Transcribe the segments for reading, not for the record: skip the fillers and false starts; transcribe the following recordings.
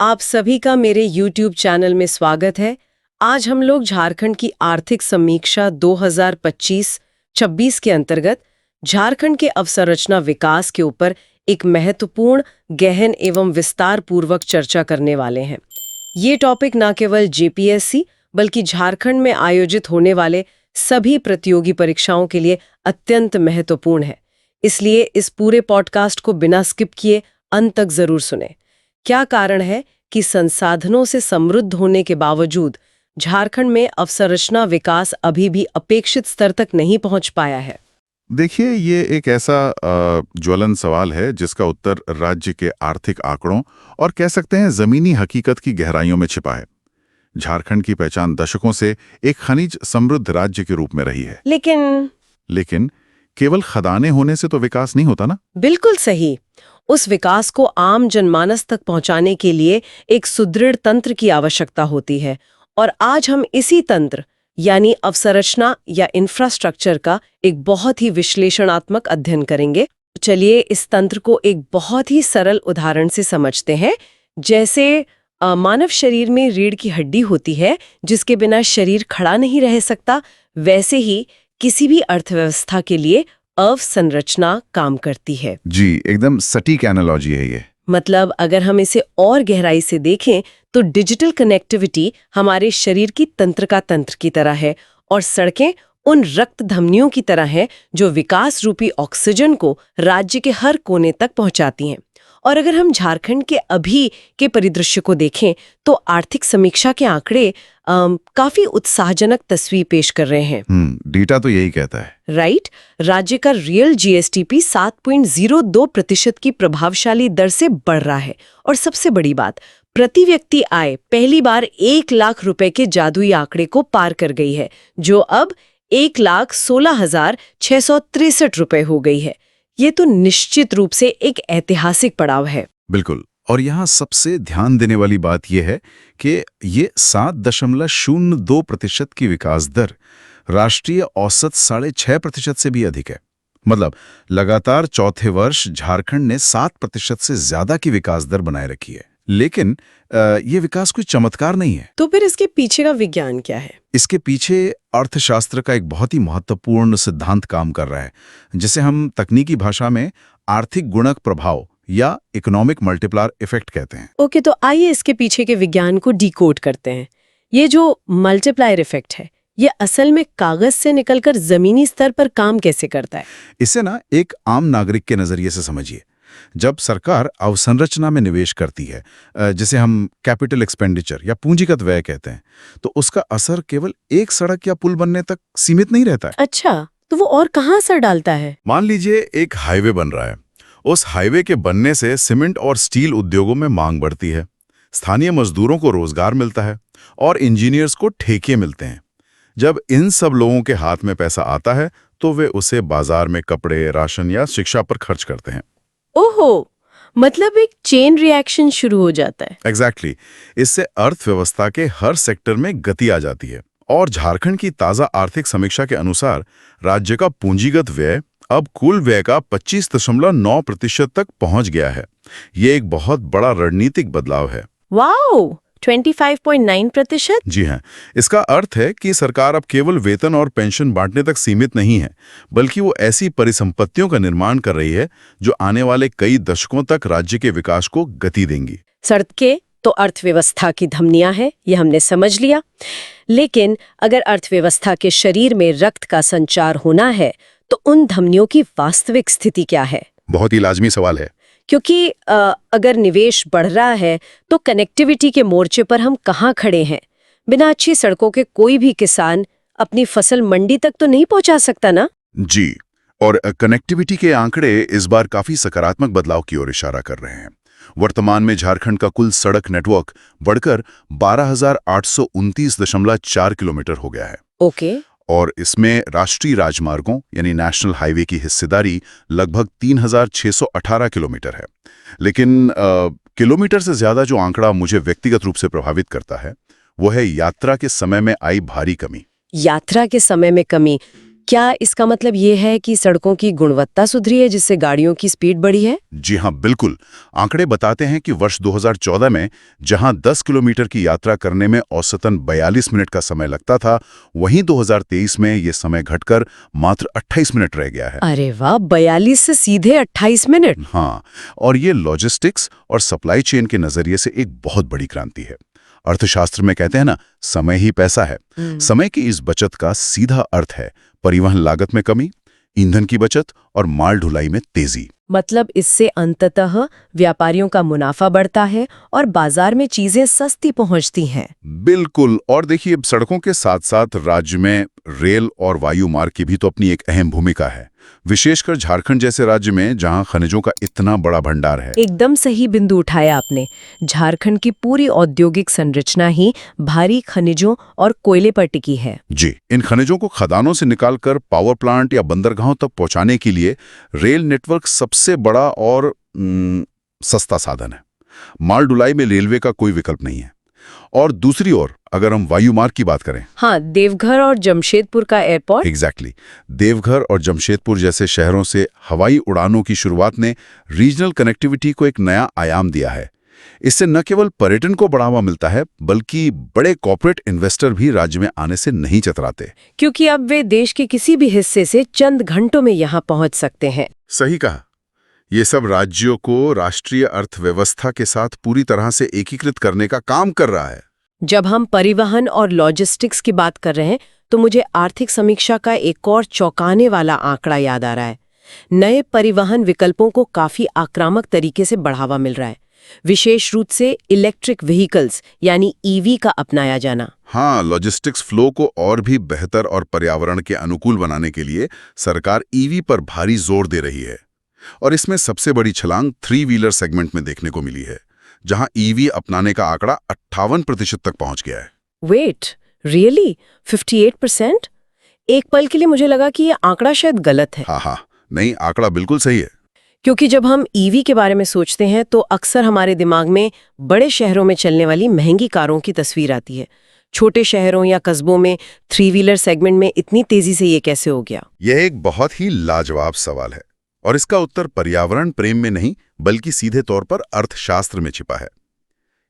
आप सभी का मेरे YouTube चैनल में स्वागत है। आज हम लोग झारखंड की आर्थिक समीक्षा 2025-26 के अंतर्गत झारखंड के अवसंरचना विकास के ऊपर एक महत्वपूर्ण, गहन एवं विस्तार पूर्वक चर्चा करने वाले हैं। ये टॉपिक न केवल जेपीएससी बल्कि झारखंड में आयोजित होने वाले सभी प्रतियोगी परीक्षाओं के लिए अत्यंत महत्वपूर्ण है। इसलिए इस पूरे पॉडकास्ट को बिना स्किप किए अंत तक जरूर सुने। क्या कारण है कि संसाधनों से समृद्ध होने के बावजूद झारखंड में अवसंरचना विकास अभी भी अपेक्षित स्तर तक नहीं पहुंच पाया है? देखिए, ये एक ऐसा ज्वलन सवाल है जिसका उत्तर राज्य के आर्थिक आंकड़ों और कह सकते हैं जमीनी हकीकत की गहराइयों में छिपा है। झारखंड की पहचान दशकों से एक खनिज समृद्ध राज्य के रूप में रही है। लेकिन केवल खदानें होने से तो विकास नहीं होता ना? बिल्कुल सही। उस विकास को आम जनमानस तक पहुंचाने के लिए एक सुदृढ़ तंत्र की आवश्यकता होती है, और आज हम इसी तंत्र यानी अवसंरचना या इंफ्रास्ट्रक्चर का एक बहुत ही विश्लेषणात्मक अध्ययन करेंगे। चलिए इस तंत्र को एक बहुत ही सरल उदाहरण से समझते हैं। जैसे मानव शरीर में रीढ़ की हड्डी होती है जिसके बिना शरीर खड़ा नहीं रह सकता, वैसे ही किसी भी अर्थव्यवस्था के लिए अवसंरचना काम करती है। जी, एकदम सटीक एनालॉजी है ये। मतलब अगर हम इसे और गहराई से देखें तो डिजिटल कनेक्टिविटी हमारे शरीर की तंत्र का तंत्र की तरह है, और सड़कें उन रक्त धमनियों की तरह हैं जो विकास रूपी ऑक्सीजन को राज्य के हर कोने तक पहुंचाती हैं। और अगर हम झारखंड के अभी के परिदृश्य को देखें तो आर्थिक समीक्षा के आंकड़े काफी उत्साहजनक तस्वीर पेश कर रहे हैं। डेटा तो यही कहता है। राइट। राज्य का रियल जीएसटीपी 7.02% की प्रभावशाली दर से बढ़ रहा है, और सबसे बड़ी बात, प्रति व्यक्ति आय पहली बार 1 लाख रुपए के जादुई आंकड़े को पार कर गई है, जो अब 1,16,663 रुपए हो गई है। ये तो निश्चित रूप से एक ऐतिहासिक पड़ाव है। बिल्कुल। और यहाँ सबसे ध्यान देने वाली बात यह है कि ये 7.02% की विकास दर राष्ट्रीय औसत 6.5% से भी अधिक है। मतलब लगातार चौथे वर्ष झारखंड ने 7% से ज्यादा की विकास दर बनाए रखी है। लेकिन ये विकास कोई चमत्कार नहीं है। तो फिर इसके पीछे का विज्ञान क्या है? इसके पीछे अर्थशास्त्र का एक बहुत ही महत्वपूर्ण सिद्धांत काम कर रहा है, जिसे हम तकनीकी भाषा में आर्थिक गुणक प्रभाव या इकोनॉमिक मल्टीप्लायर इफेक्ट कहते हैं। ओके, तो आइए इसके पीछे के विज्ञान को डिकोड करते हैं। ये जो मल्टीप्लायर इफेक्ट है, ये असल में कागज से निकलकर जमीनी स्तर पर काम कैसे करता है? इसे ना एक आम नागरिक के नजरिए से समझिए। जब सरकार अवसंरचना में निवेश करती है, जिसे हम कैपिटल एक्सपेंडिचर या पूंजीगत व्यय कहते हैं, तो उसका असर केवल एक सड़क या पुल बनने तक सीमित नहीं रहता है। अच्छा, तो वो और कहाँ असर डालता है? मान लीजिए एक हाईवे बन रहा है। उस हाईवे के बनने से सीमेंट और स्टील उद्योगों में मांग बढ़ती है, स्थानीय मजदूरों को रोजगार मिलता है और इंजीनियर्स को ठेके मिलते हैं। जब इन सब लोगों के हाथ में पैसा आता है तो वे उसे बाजार में कपड़े, राशन या शिक्षा पर खर्च करते हैं। ओहो, मतलब एक चेन रिएक्शन शुरू हो जाता है। एग्जैक्टली। इससे अर्थव्यवस्था के हर सेक्टर में गति आ जाती है। और झारखंड की ताजा आर्थिक समीक्षा के अनुसार राज्य का पूंजीगत व्यय अब कुल व्यय का 25.9% तक पहुंच गया है। ये एक बहुत बड़ा रणनीतिक बदलाव है। वाओ, 25.9%? जी हाँ। इसका अर्थ है कि सरकार अब केवल वेतन और पेंशन बांटने तक सीमित नहीं है, बल्कि वो ऐसी परिसंपत्तियों का निर्माण कर रही है जो आने वाले कई दशकों तक राज्य के विकास को गति देंगी। सड़कें तो अर्थव्यवस्था की धमनियां हैं, ये हमने समझ लिया। लेकिन अगर अर्थव्यवस्था के शरीर में रक्त का संचार होना है तो उन धमनियों की वास्तविक स्थिति क्या है? बहुत ही लाजमी सवाल है। क्योंकि अगर निवेश बढ़ रहा है तो कनेक्टिविटी के मोर्चे पर हम कहाँ खड़े हैं? बिना अच्छी सड़कों के कोई भी किसान अपनी फसल मंडी तक तो नहीं पहुंचा सकता ना? जी, और कनेक्टिविटी के आंकड़े इस बार काफी सकारात्मक बदलाव की ओर इशारा कर रहे हैं। वर्तमान में झारखंड का कुल सड़क नेटवर्क बढ़कर 12,829.4 किलोमीटर हो गया है। ओके। और इसमें राष्ट्रीय राजमार्गों यानी नेशनल हाईवे की हिस्सेदारी लगभग 3,618 किलोमीटर है। लेकिन किलोमीटर से ज्यादा जो आंकड़ा मुझे व्यक्तिगत रूप से प्रभावित करता है वो है यात्रा के समय में आई भारी कमी। यात्रा के समय में कमी, क्या इसका मतलब ये है कि सड़कों की गुणवत्ता सुधरी है जिससे गाड़ियों की स्पीड बढ़ी है? जी हाँ, बिल्कुल। आंकड़े बताते हैं कि वर्ष 2014 में जहां 10 किलोमीटर की यात्रा करने में औसतन 42 मिनट का समय लगता था, वहीं 2023 में ये समय घटकर मात्र 28 मिनट रह गया है। अरे वाह, 42 से सीधे 28 मिनट। हाँ, और ये लॉजिस्टिक्स और सप्लाई चेन के नजरिए से एक बहुत बड़ी क्रांति है। अर्थशास्त्र में कहते हैं ना, समय ही पैसा है। समय की इस बचत का सीधा अर्थ है परिवहन लागत में कमी, ईंधन की बचत और माल ढुलाई में तेजी। मतलब इससे अंततः व्यापारियों का मुनाफा बढ़ता है और बाजार में चीजें सस्ती पहुंचती हैं। बिल्कुल। और देखिए, सड़कों के साथ साथ राज्य में रेल और वायु मार्ग की भी तो अपनी एक अहम भूमिका है, विशेषकर झारखंड जैसे राज्य में जहां खनिजों का इतना बड़ा भंडार है। एकदम सही बिंदु उठाया आपने। झारखंड की पूरी औद्योगिक संरचना ही भारी खनिजों और कोयले पर टिकी है। जी, इन खनिजों को खदानों से निकालकर पावर प्लांट या बंदरगाहों तक पहुंचाने के लिए रेल नेटवर्क सबसे बड़ा और सस्ता साधन है। माल ढुलाई में रेलवे का कोई विकल्प नहीं है। और दूसरी ओर अगर हम वायु मार्ग की बात करें, हाँ, देवघर और जमशेदपुर का एयरपोर्ट। एग्जैक्टली, देवघर और जमशेदपुर जैसे शहरों से हवाई उड़ानों की शुरुआत ने रीजनल कनेक्टिविटी को एक नया आयाम दिया है। इससे न केवल पर्यटन को बढ़ावा मिलता है, बल्कि बड़े कॉर्पोरेट इन्वेस्टर भी राज्य में आने से नहीं चतराते। क्योंकि अब वे देश के किसी भी हिस्से से चंद घंटों में यहाँ पहुँच सकते हैं। सही कहा। ये सब राज्यों को राष्ट्रीय अर्थव्यवस्था के साथ पूरी तरह से एकीकृत करने का काम कर रहा है। जब हम परिवहन और लॉजिस्टिक्स की बात कर रहे हैं तो मुझे आर्थिक समीक्षा का एक और चौंकाने वाला आंकड़ा याद आ रहा है। नए परिवहन विकल्पों को काफी आक्रामक तरीके से बढ़ावा मिल रहा है, विशेष रूप से इलेक्ट्रिक व्हीकल्स यानी ईवी का अपनाया जाना। हाँ, लॉजिस्टिक्स फ्लो को और भी बेहतर और पर्यावरण के अनुकूल बनाने के लिए सरकार ईवी पर भारी जोर दे रही है। और इसमें सबसे बड़ी छलांग 3 व्हीलर सेगमेंट में देखने को मिली है, जहां ईवी अपनाने का आंकड़ा 58% तक पहुंच गया है। Wait, really 58%? एक पल के लिए मुझे लगा कि ये आंकड़ा शायद गलत है। हाँ, नहीं, आंकड़ा बिल्कुल सही है। क्योंकि जब हम ईवी के बारे में सोचते हैं तो अक्सर हमारे दिमाग में बड़े शहरों में चलने वाली महंगी कारों की तस्वीर आती है। छोटे शहरों या कस्बों में 3 व्हीलर सेगमेंट में इतनी तेजी से ये कैसे हो गया? यह एक बहुत ही लाजवाब सवाल है, और इसका उत्तर पर्यावरण प्रेम में नहीं, बल्कि सीधे तौर पर अर्थशास्त्र में छिपा है।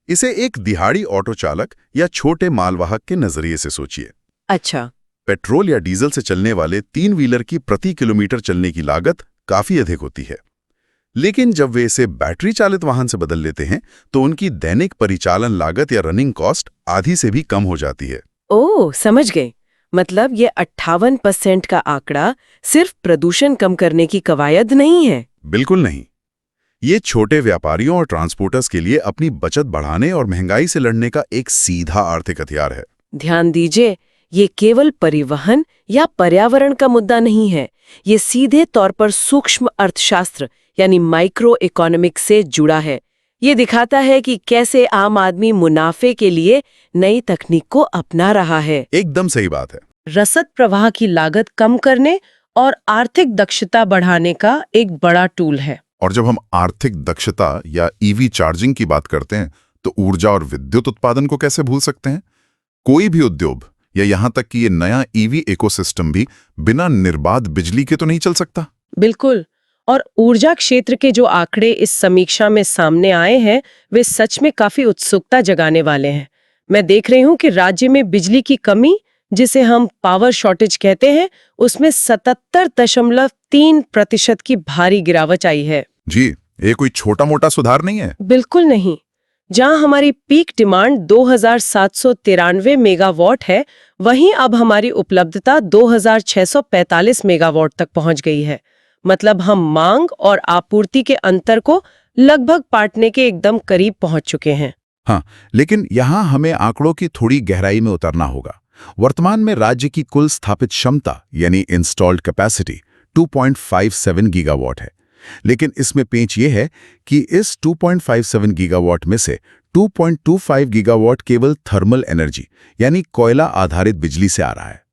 इसे एक दिहाड़ी ऑटो चालक या छोटे मालवाहक के नजरिए से सोचिए। अच्छा। पेट्रोल या डीजल से चलने वाले 3 व्हीलर की प्रति किलोमीटर चलने की लागत काफी अधिक होती है, लेकिन जब वे इसे बैटरी चालित वाहन से बदल लेते हैं तो उनकी दैनिक परिचालन लागत या रनिंग कॉस्ट आधी से भी कम हो जाती है। ओह, समझ गए। मतलब ये 58% का आंकड़ा सिर्फ प्रदूषण कम करने की कवायद नहीं है। बिल्कुल नहीं। ये छोटे व्यापारियों और ट्रांसपोर्टर्स के लिए अपनी बचत बढ़ाने और महंगाई से लड़ने का एक सीधा आर्थिक हथियार है। ध्यान दीजिए, ये केवल परिवहन या पर्यावरण का मुद्दा नहीं है। ये सीधे तौर पर सूक्ष्म अर्थशास्त्र यानी माइक्रो इकोनॉमिक्स से जुड़ा है। ये दिखाता है कि कैसे आम आदमी मुनाफे के लिए नई तकनीक को अपना रहा है। एकदम सही बात है। रसद प्रवाह की लागत कम करने और आर्थिक दक्षता बढ़ाने का एक बड़ा टूल है। और जब हम आर्थिक दक्षता या ईवी चार्जिंग की बात करते हैं तो ऊर्जा और विद्युत उत्पादन को कैसे भूल सकते हैं? कोई भी उद्योग या यहां तक कि ये नया ईवी इकोसिस्टम भी बिना निर्बाध बिजली के तो नहीं चल सकता। बिल्कुल। और ऊर्जा क्षेत्र के जो आंकड़े इस समीक्षा में सामने आए हैं वे सच में काफी उत्सुकता जगाने वाले हैं। मैं देख रही हूं कि राज्य में बिजली की कमी, जिसे हम पावर शॉर्टेज कहते हैं, उसमें 77.3% की भारी गिरावट आई है। जी, ये कोई छोटा मोटा सुधार नहीं है। बिल्कुल नहीं। जहां हमारी पीक डिमांड 2793 मेगावाट है, वहीं अब हमारी उपलब्धता 2645 मेगावाट तक पहुंच गई है। मतलब हम मांग और आपूर्ति के अंतर को लगभग पाटने के एकदम करीब पहुंच चुके हैं। हाँ, लेकिन यहाँ हमें आंकड़ों की थोड़ी गहराई में उतरना होगा। वर्तमान में राज्य की कुल स्थापित क्षमता यानी इंस्टॉल्ड कैपेसिटी 2.57 गीगावाट है, लेकिन इसमें पेंच ये है कि इस 2.57 गीगावाट में से 2.25 गीगावाट केवल थर्मल एनर्जी यानी कोयला आधारित बिजली से आ रहा है।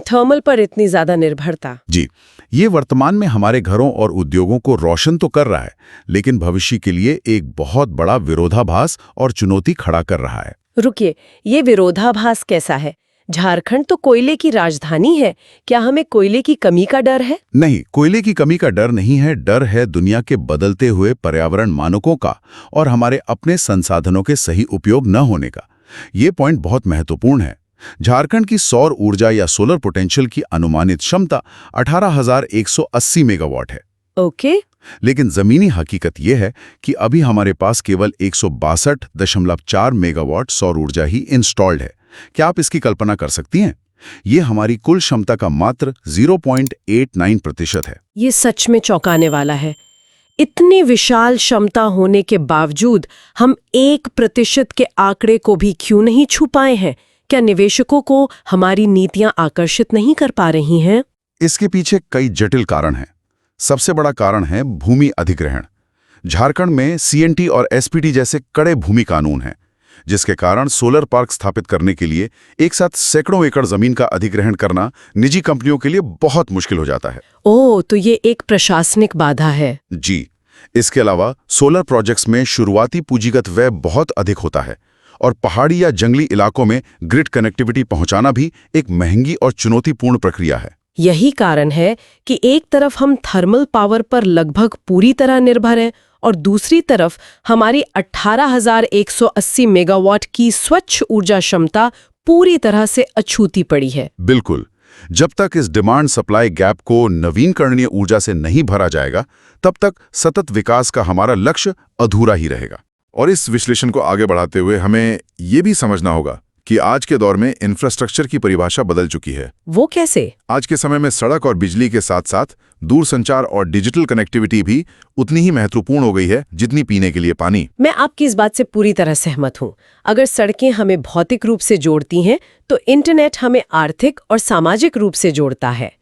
थर्मल पर इतनी ज्यादा निर्भरता। जी, ये वर्तमान में हमारे घरों और उद्योगों को रोशन तो कर रहा है, लेकिन भविष्य के लिए एक बहुत बड़ा विरोधाभास और चुनौती खड़ा कर रहा है। रुकिए, ये विरोधाभास कैसा है? झारखंड तो कोयले की राजधानी है, क्या हमें कोयले की कमी का डर है? नहीं, कोयले की कमी का डर नहीं है, डर है दुनिया के बदलते हुए पर्यावरण मानकों का और हमारे अपने संसाधनों के सही उपयोग न होने का। ये पॉइंट बहुत महत्वपूर्ण है। झारखंड की सौर ऊर्जा या सोलर पोटेंशियल की अनुमानित क्षमता 18,180 मेगावाट है। ओके। लेकिन जमीनी हकीकत यह है कि अभी हमारे पास केवल 162.4 मेगावाट सौर ऊर्जा ही इंस्टॉल्ड है। क्या आप इसकी कल्पना कर सकती हैं? ये हमारी कुल क्षमता का मात्र 0.89% है। ये सच में चौंकाने वाला है। इतनी विशाल क्षमता होने के बावजूद हम 1% के आंकड़े को भी क्यों नहीं छू पाए हैं? क्या निवेशकों को हमारी नीतियां आकर्षित नहीं कर पा रही हैं? इसके पीछे कई जटिल कारण हैं। सबसे बड़ा कारण है भूमि अधिग्रहण। झारखंड में सीएनटी और एसपीटी जैसे कड़े भूमि कानून हैं, जिसके कारण सोलर पार्क स्थापित करने के लिए एक साथ सैकड़ों एकड़ जमीन का अधिग्रहण करना निजी कंपनियों के लिए बहुत मुश्किल हो जाता है। ओह, तो ये एक प्रशासनिक बाधा है। जी। इसके अलावा सोलर प्रोजेक्ट्स में शुरुआती पूंजीगत व्यय बहुत अधिक होता है और पहाड़ी या जंगली इलाकों में ग्रिड कनेक्टिविटी पहुंचाना भी एक महंगी और चुनौतीपूर्ण प्रक्रिया है। यही कारण है कि एक तरफ हम थर्मल पावर पर लगभग पूरी तरह निर्भर हैं और दूसरी तरफ हमारी 18,180 मेगावाट की स्वच्छ ऊर्जा क्षमता पूरी तरह से अछूती पड़ी है। बिल्कुल। जब तक इस डिमांड सप्लाई गैप को नवीनकरणीय ऊर्जा से नहीं भरा जाएगा, तब तक सतत विकास का हमारा लक्ष्य अधूरा ही रहेगा। और इस विश्लेषण को आगे बढ़ाते हुए हमें ये भी समझना होगा कि आज के दौर में इंफ्रास्ट्रक्चर की परिभाषा बदल चुकी है। वो कैसे? आज के समय में सड़क और बिजली के साथ साथ दूरसंचार और डिजिटल कनेक्टिविटी भी उतनी ही महत्वपूर्ण हो गई है जितनी पीने के लिए पानी। मैं आपकी इस बात से पूरी तरह सहमत हूँ। अगर सड़कें हमें भौतिक रूप से जोड़ती हैं, तो इंटरनेट हमें आर्थिक और सामाजिक रूप से जोड़ता है।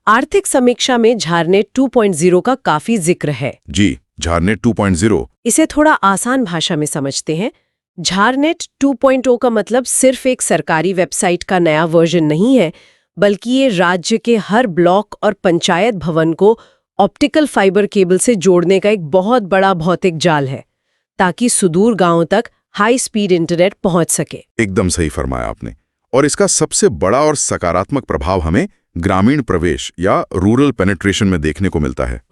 आर्थिक समीक्षा में झारनेट 2.0 का काफी जिक्र है। जी, झारनेट 2.0। इसे थोड़ा आसान भाषा में समझते हैं। झारनेट 2.0 का मतलब सिर्फ एक सरकारी वेबसाइट का नया वर्जन नहीं है, बल्कि ये राज्य के हर ब्लॉक और पंचायत भवन को ऑप्टिकल फाइबर केबल से जोड़ने का एक बहुत बड़ा भौतिक जाल है, ताकि सुदूर गांवों तक हाई स्पीड इंटरनेट पहुंच सके। एकदम सही फरमाया आपने। और इसका सबसे बड़ा और सकारात्मक प्रभाव हमें ग्रामीण प्रवेश या रूरल पेनिट्रेशन में देखने को मिलता है।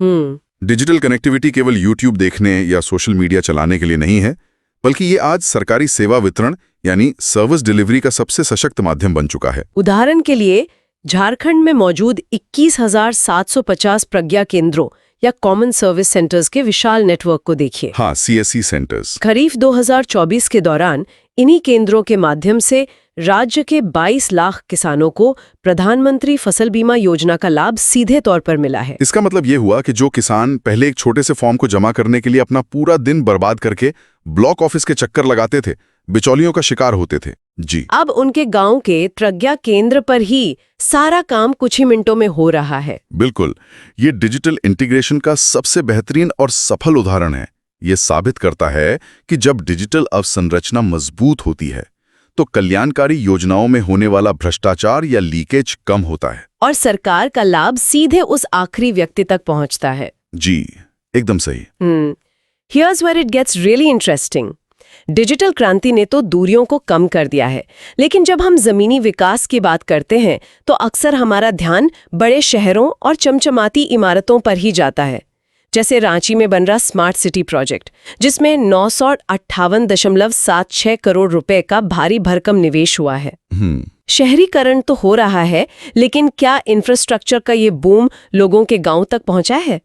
डिजिटल कनेक्टिविटी केवल यूट्यूब देखने या सोशल मीडिया चलाने के लिए नहीं है, बल्कि ये आज सरकारी सेवा वितरण यानी सर्विस डिलीवरी का सबसे सशक्त माध्यम बन चुका है। उदाहरण के लिए झारखंड में मौजूद 21,750 प्रज्ञा केंद्रों या कॉमन सर्विस सेंटर्स के विशाल नेटवर्क को देखिए। हाँ, CSC सेंटर्स। खरीफ 2024 के दौरान इन्हीं केंद्रों के माध्यम से राज्य के 22 लाख किसानों को प्रधानमंत्री फसल बीमा योजना का लाभ सीधे तौर पर मिला है। इसका मतलब ये हुआ कि जो किसान पहले एक छोटे से फॉर्म को जमा करने के लिए अपना पूरा दिन बर्बाद करके ब्लॉक ऑफिस के चक्कर लगाते थे, बिचौलियों का शिकार होते थे। जी, अब उनके गांव के प्रज्ञा केंद्र पर ही सारा काम कुछ ही मिनटों में हो रहा है। बिल्कुल। ये डिजिटल इंटीग्रेशन का सबसे बेहतरीन और सफल उदाहरण है। ये साबित करता है कि जब डिजिटल अवसंरचना मजबूत होती है, तो कल्याणकारी योजनाओं में होने वाला भ्रष्टाचार या लीकेज कम होता है और सरकार का लाभ सीधे उस आखिरी व्यक्ति तक पहुंचता है। जी, एकदम सही। Here's where it gets really interesting. Digital क्रांति ने तो दूरियों को कम कर दिया है, लेकिन जब हम जमीनी विकास की बात करते हैं तो अक्सर हमारा ध्यान बड़े शहरों और चमचमाती इमारतों पर ही जाता है। जैसे रांची में बन रहा स्मार्ट सिटी प्रोजेक्ट, जिसमें 958.76 करोड़ रुपए का भारी भरकम निवेश हुआ है। शहरीकरण तो हो रहा है, लेकिन क्या इंफ्रास्ट्रक्चर का ये बूम लोगों के गांव तक पहुंचा है?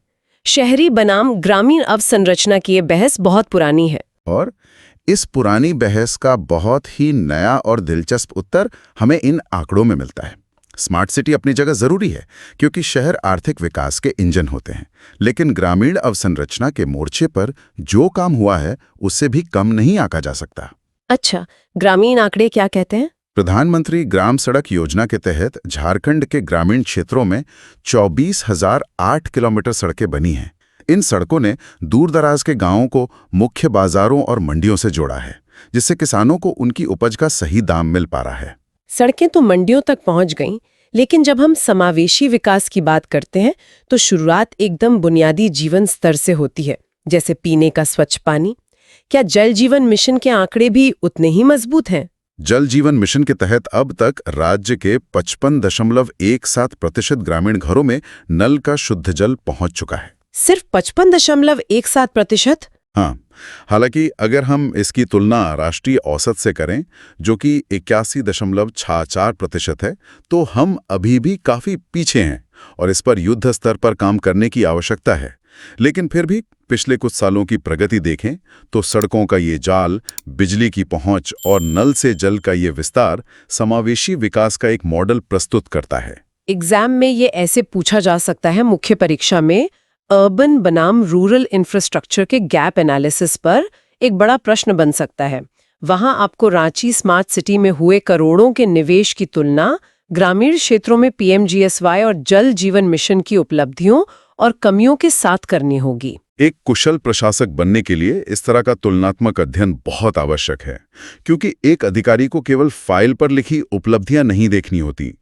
शहरी बनाम ग्रामीण अवसंरचना की ये बहस बहुत पुरानी है। और इस पुरानी बहस का बहुत ही नया और दिलचस्प उत्तर हमें इन आंकड़ों में मिलता है। स्मार्ट सिटी अपनी जगह जरूरी है, क्योंकि शहर आर्थिक विकास के इंजन होते हैं, लेकिन ग्रामीण अवसंरचना के मोर्चे पर जो काम हुआ है उससे भी कम नहीं आंका जा सकता। अच्छा, ग्रामीण आंकड़े क्या कहते हैं? प्रधानमंत्री ग्राम सड़क योजना के तहत झारखंड के ग्रामीण क्षेत्रों में 24,008 किलोमीटर सड़कें बनी हैं। इन सड़कों ने दूर-दराज के गांवों को मुख्य बाजारों और मंडियों से जोड़ा है, जिससे किसानों को उनकी उपज का सही दाम मिल पा रहा है। सड़कें तो मंडियों तक पहुंच गईं, लेकिन जब हम समावेशी विकास की बात करते हैं तो शुरुआत एकदम बुनियादी जीवन स्तर से होती है, जैसे पीने का स्वच्छ पानी। क्या जल जीवन मिशन के आंकड़े भी उतने ही मजबूत हैं? जल जीवन मिशन के तहत अब तक राज्य के 55.17% ग्रामीण घरों में नल का शुद्ध जल पहुंच चुका है। सिर्फ 55.17%? हाँ, हालांकि अगर हम इसकी तुलना राष्ट्रीय औसत से करें, जो कि 81.64% है, तो हम अभी भी काफी पीछे हैं और इस पर युद्ध स्तर पर काम करने की आवश्यकता है। लेकिन फिर भी पिछले कुछ सालों की प्रगति देखें तो सड़कों का ये जाल, बिजली की पहुंच और नल से जल का ये विस्तार समावेशी विकास का एक मॉडल प्रस्तुत करता है। एग्जाम में ये ऐसे पूछा जा सकता है, मुख्य परीक्षा में अर्बन बनाम रूरल इंफ्रास्ट्रक्चर के गैप एनालिसिस पर एक बड़ा प्रश्न बन सकता है। वहां आपको रांची स्मार्ट सिटी में हुए करोड़ों के निवेश की तुलना ग्रामीण क्षेत्रों में पीएमजीएसवाई और जल जीवन मिशन की उपलब्धियों और कमियों के साथ करनी होगी। एक कुशल प्रशासक बनने के लिए इस तरह का तुलनात्मक अध्ययन बहुत आवश्यक है, क्योंकि एक अधिकारी को केवल फाइल पर लिखी उपलब्धियां नहीं देखनी होती,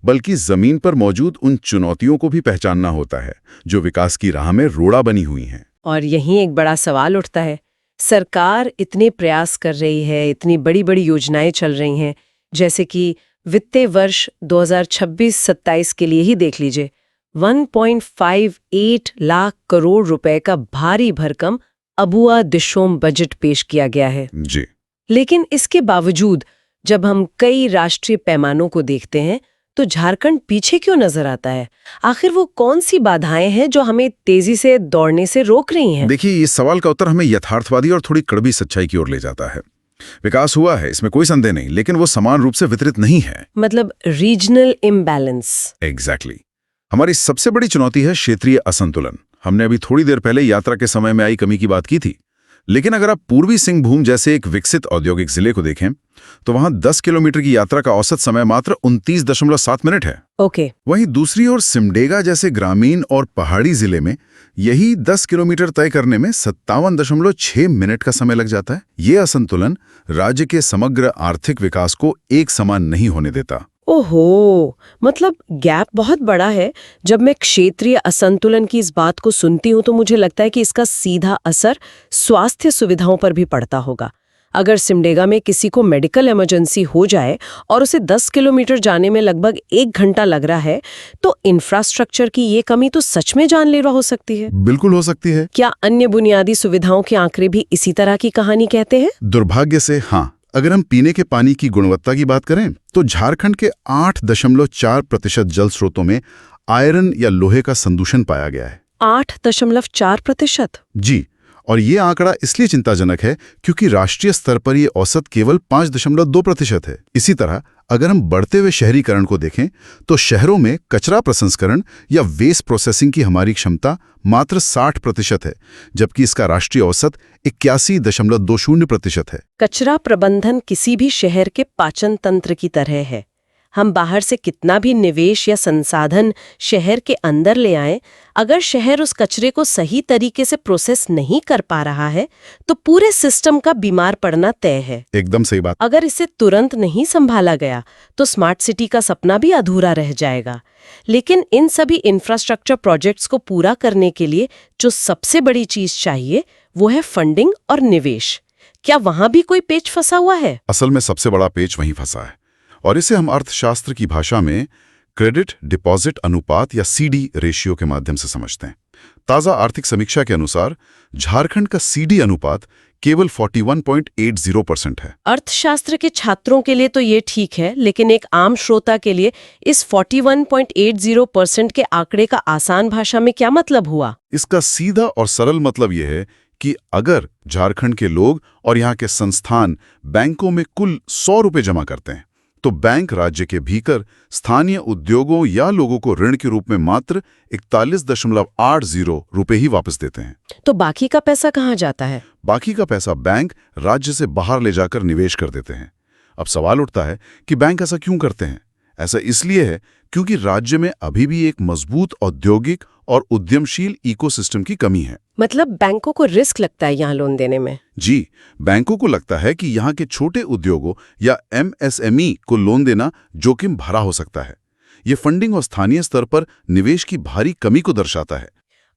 बल्कि जमीन पर मौजूद उन चुनौतियों को भी पहचानना होता है जो विकास की राह में रोड़ा बनी हुई हैं। और यहीं एक बड़ा सवाल उठता है, सरकार इतने प्रयास कर रही है, इतनी बड़ी बड़ी योजनाएं चल रही हैं, जैसे कि वित्तीय वर्ष 2026-27 के लिए ही देख लीजिए, 1.58 लाख करोड़ रुपए का भारी भरकम अबुआ दिशोम बजट पेश किया गया है। जी, लेकिन इसके बावजूद जब हम कई राष्ट्रीय पैमानों को देखते हैं तो झारखंड पीछे क्यों नजर आता है? आखिर वो कौन सी बाधाएं हैं जो हमें तेजी से दौड़ने से रोक रही हैं? देखिए, इस सवाल का उत्तर हमें यथार्थवादी और थोड़ी कड़वी सच्चाई की ओर ले जाता है। विकास हुआ है, इसमें कोई संदेह नहीं, लेकिन वो समान रूप से वितरित नहीं है। मतलब रीजनल इम्बैलेंस। एग्जैक्टली। हमारी सबसे बड़ी चुनौती है क्षेत्रीय असंतुलन। हमने अभी थोड़ी देर पहले यात्रा के समय में आई कमी की बात की थी, लेकिन अगर आप पूर्वी सिंहभूम जैसे एक विकसित औद्योगिक जिले को देखें तो वहां 10 किलोमीटर की यात्रा का औसत समय मात्र 29.7 मिनट है। ओके। वहीं दूसरी ओर सिमडेगा जैसे ग्रामीण और पहाड़ी जिले में यही 10 किलोमीटर तय करने में 57.6 मिनट का समय लग जाता है। ये असंतुलन राज्य के समग्र आर्थिक विकास को एक समान नहीं होने देता। ओहो, मतलब गैप बहुत बड़ा है। जब मैं क्षेत्रीय असंतुलन की इस बात को सुनती हूँ तो मुझे लगता है कि इसका सीधा असर स्वास्थ्य सुविधाओं पर भी पड़ता होगा। अगर सिमडेगा में किसी को मेडिकल इमरजेंसी हो जाए और उसे 10 किलोमीटर जाने में लगभग 1 घंटा लग रहा है, तो इंफ्रास्ट्रक्चर की ये कमी तो सच में जानलेवा हो सकती है। बिल्कुल हो सकती है। क्या अन्य बुनियादी सुविधाओं के आंकड़े भी इसी तरह की कहानी कहते हैं? दुर्भाग्य से हाँ। अगर हम पीने के पानी की गुणवत्ता की बात करें तो झारखंड के 8.4% जल स्रोतों में आयरन या लोहे का संदूषण पाया गया है। 8.4%? जी, और ये आंकड़ा इसलिए चिंताजनक है क्योंकि राष्ट्रीय स्तर पर ये औसत केवल 5.2% है। इसी तरह अगर हम बढ़ते हुए शहरीकरण को देखें तो शहरों में कचरा प्रसंस्करण या वेस्ट प्रोसेसिंग की हमारी क्षमता मात्र 60% है, जबकि इसका राष्ट्रीय औसत 81.20% है। कचरा प्रबंधन किसी भी शहर के पाचन तंत्र की तरह है। हम बाहर से कितना भी निवेश या संसाधन शहर के अंदर ले आएं, अगर शहर उस कचरे को सही तरीके से प्रोसेस नहीं कर पा रहा है तो पूरे सिस्टम का बीमार पड़ना तय है। एकदम सही बात। अगर इसे तुरंत नहीं संभाला गया तो स्मार्ट सिटी का सपना भी अधूरा रह जाएगा। लेकिन इन सभी इंफ्रास्ट्रक्चर प्रोजेक्ट्स को पूरा करने के लिए जो सबसे बड़ी चीज चाहिए वो है फंडिंग और निवेश। क्या वहां भी कोई पेच फंसा हुआ है? असल में सबसे बड़ा पेच वहीं फंसा है, और इसे हम अर्थशास्त्र की भाषा में क्रेडिट डिपॉजिट अनुपात या सीडी रेशियो के माध्यम से समझते हैं। ताजा आर्थिक समीक्षा के अनुसार झारखंड का सीडी अनुपात केवल 41.80% है। अर्थशास्त्र के छात्रों के लिए तो ये ठीक है, लेकिन एक आम श्रोता के लिए इस 41.80% के आंकड़े का आसान भाषा में क्या मतलब हुआ? इसका सीधा और सरल मतलब यह है कि अगर झारखंड के लोग और यहाँ के संस्थान बैंकों में कुल 100 रुपए जमा करते हैं तो बैंक राज्य के भीतर स्थानीय उद्योगों या लोगों को ऋण के रूप में मात्र 41.80 रुपए ही वापस देते हैं। तो बाकी का पैसा कहाँ जाता है? बाकी का पैसा बैंक राज्य से बाहर ले जाकर निवेश कर देते हैं। अब सवाल उठता है कि बैंक ऐसा क्यों करते हैं? ऐसा इसलिए है क्योंकि राज्य में अभी भी एक मजबूत औद्योगिक और उद्यमशील इकोसिस्टम की कमी है। मतलब बैंकों को रिस्क लगता है यहाँ लोन देने में? जी, बैंकों को लगता है कि यहाँ के छोटे उद्योगों या एमएसएमई को लोन देना जोखिम भरा हो सकता है। ये फंडिंग और स्थानीय स्तर पर निवेश की भारी कमी को दर्शाता है।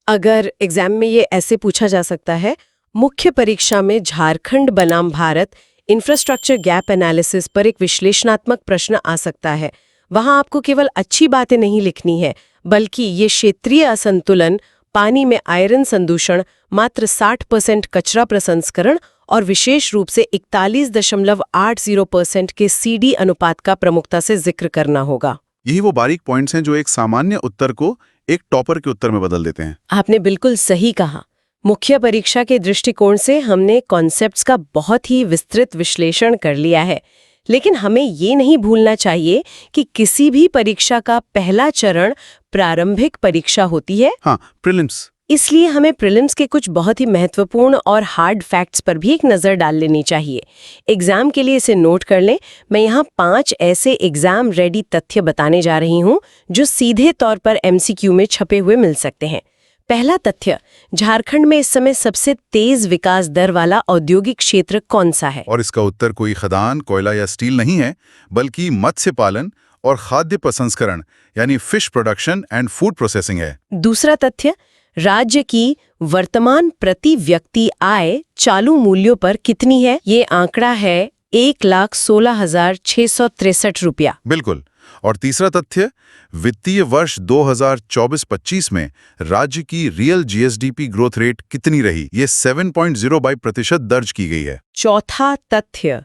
अगर एग्जाम में ये ऐसे पूछा जा सकता है, मुख्य परीक्षा में झारखंड बनाम भारत इंफ्रास्ट्रक्चर गैप एनालिसिस पर एक विश्लेषणात्मक प्रश्न आ सकता है। वहां आपको केवल अच्छी बातें नहीं लिखनी है, बल्कि ये क्षेत्रीय असंतुलन, पानी में आयरन संदूषण, मात्र 60% कचरा प्रसंस्करण और विशेष रूप से 41.80% के CD अनुपात का प्रमुखता से जिक्र करना होगा। यही वो बारीक पॉइंट्स हैं जो एक सामान्य उत्तर को एक टॉपर के उत्तर में बदल देते हैं। आपने बिल्कुल सही कहा। मुख्य परीक्षा के दृष्टिकोण से हमने कॉन्सेप्ट्स का बहुत ही विस्तृत विश्लेषण कर लिया है, लेकिन हमें ये नहीं भूलना चाहिए कि किसी भी परीक्षा का पहला चरण प्रारंभिक परीक्षा होती है। हाँ, प्रीलिम्स। इसलिए हमें प्रीलिम्स के कुछ बहुत ही महत्वपूर्ण और हार्ड फैक्ट्स पर भी एक नज़र डाल लेनी चाहिए। एग्जाम के लिए इसे नोट कर लें। मैं यहाँ 5 ऐसे एग्जाम रेडी तथ्य बताने जा रही हूँ जो सीधे तौर पर MCQ में छपे हुए मिल सकते हैं। पहला तथ्य, झारखंड में इस समय सबसे तेज विकास दर वाला औद्योगिक क्षेत्र कौन सा है? और इसका उत्तर कोई खदान, कोयला या स्टील नहीं है, बल्कि मत्स्य पालन और खाद्य प्रसंस्करण यानी fish production and food processing है। दूसरा तथ्य, राज्य की वर्तमान प्रति व्यक्ति आय चालू मूल्यों पर कितनी है? ये आंकड़ा है 1,16,663 रुपया। बिल्कुल। और तीसरा तथ्य, वित्तीय वर्ष 2024-25 में राज्य की रियल GSDP ग्रोथ रेट कितनी रही? ये 7.02% दर्ज की गई है। चौथा तथ्य,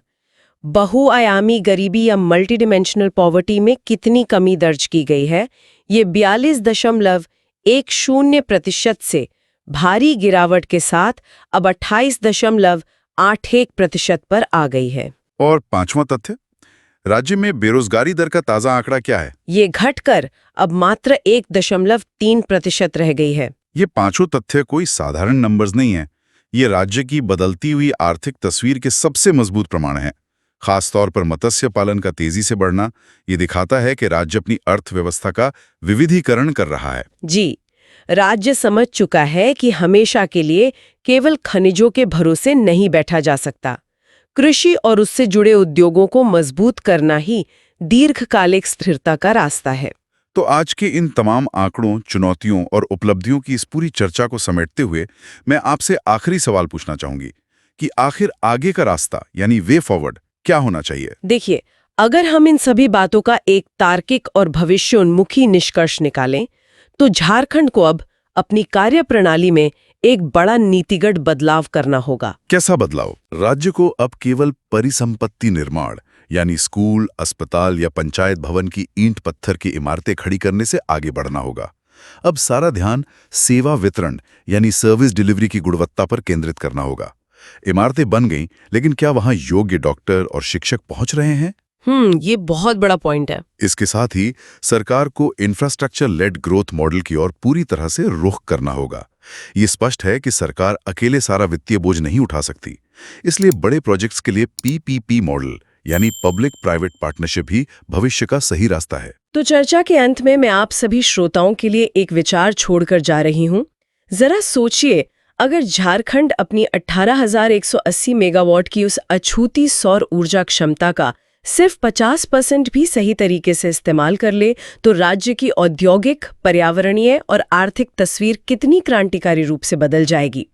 बहुआयामी गरीबी या मल्टीडिमेंशनल पॉवर्टी में कितनी कमी दर्ज की गई है? ये 42.10% से भारी गिरावट के साथ अब 28.81% पर आ गई है। और पांचवा तथ्य, राज्य में बेरोजगारी दर का ताजा आंकड़ा क्या है? ये घटकर अब मात्र 1.3% रह गई है। ये पांचों तथ्य कोई साधारण नंबर्स नहीं है। ये राज्य की बदलती हुई आर्थिक तस्वीर के सबसे मजबूत प्रमाण हैं। खासतौर पर मत्स्य पालन का तेजी से बढ़ना ये दिखाता है कि राज्य अपनी अर्थव्यवस्था का विविधीकरण कर रहा है। जी, राज्य समझ चुका है कि हमेशा के लिए केवल खनिजों के भरोसे नहीं बैठा जा सकता। कृषि और उससे जुड़े उद्योगों को मजबूत करना ही दीर्घकालिक स्थिरता का रास्ता है। तो आज के इन तमाम आंकड़ों, चुनौतियों और उपलब्धियों की इस पूरी चर्चा को समेटते हुए मैं आपसे आखिरी सवाल पूछना चाहूंगी कि आखिर आगे का रास्ता यानी वे फॉरवर्ड क्या होना चाहिए? देखिए, अगर हम इन सभी बातों का एक तार्किक और भविष्योन्मुखी निष्कर्ष निकालें, तो झारखंड को अब अपनी कार्यप्रणाली में एक बड़ा नीतिगत बदलाव करना होगा। कैसा बदलाव? राज्य को अब केवल परिसंपत्ति निर्माण यानी स्कूल, अस्पताल या पंचायत भवन की ईंट पत्थर की इमारतें खड़ी करने से आगे बढ़ना होगा। अब सारा ध्यान सेवा वितरण यानी सर्विस डिलीवरी की गुणवत्ता पर केंद्रित करना होगा। इमारतें बन गईं, लेकिन क्या वहां योग्य डॉक्टर और शिक्षक पहुंच रहे हैं? ये बहुत बड़ा पॉइंट है। इसके साथ ही सरकार को इंफ्रास्ट्रक्चर लेड ग्रोथ मॉडल की ओर पूरी तरह से रुख करना होगा। ये स्पष्ट है कि सरकार अकेले सारा वित्तीय बोझ नहीं उठा सकती। इसलिए बड़े प्रोजेक्ट्स के लिए PPP मॉडल यानी पब्लिक प्राइवेट पार्टनरशिप ही भविष्य का सही रास्ता है। तो चर्चा के अंत में मैं आप सभी श्रोताओं के लिए एक विचार छोड़कर जा रही हूँ। जरा सोचिए, अगर झारखंड अपनी 18,180 मेगावाट की उस अछूती सौर ऊर्जा क्षमता का सिर्फ 50% भी सही तरीके से इस्तेमाल कर ले, तो राज्य की औद्योगिक, पर्यावरणीय और आर्थिक तस्वीर कितनी क्रांतिकारी रूप से बदल जाएगी।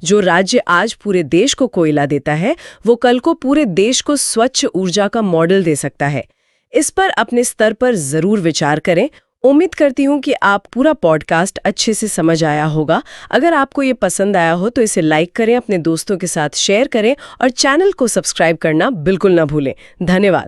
जो राज्य आज पूरे देश को कोयला देता है, वो कल को पूरे देश को स्वच्छ ऊर्जा का मॉडल दे सकता है। इस पर अपने स्तर पर जरूर विचार करें। उम्मीद करती हूँ कि आप पूरा पॉडकास्ट अच्छे से समझ आया होगा। अगर आपको ये पसंद आया हो तो इसे लाइक करें, अपने दोस्तों के साथ शेयर करें और चैनल को सब्सक्राइब करना बिल्कुल ना भूलें। धन्यवाद।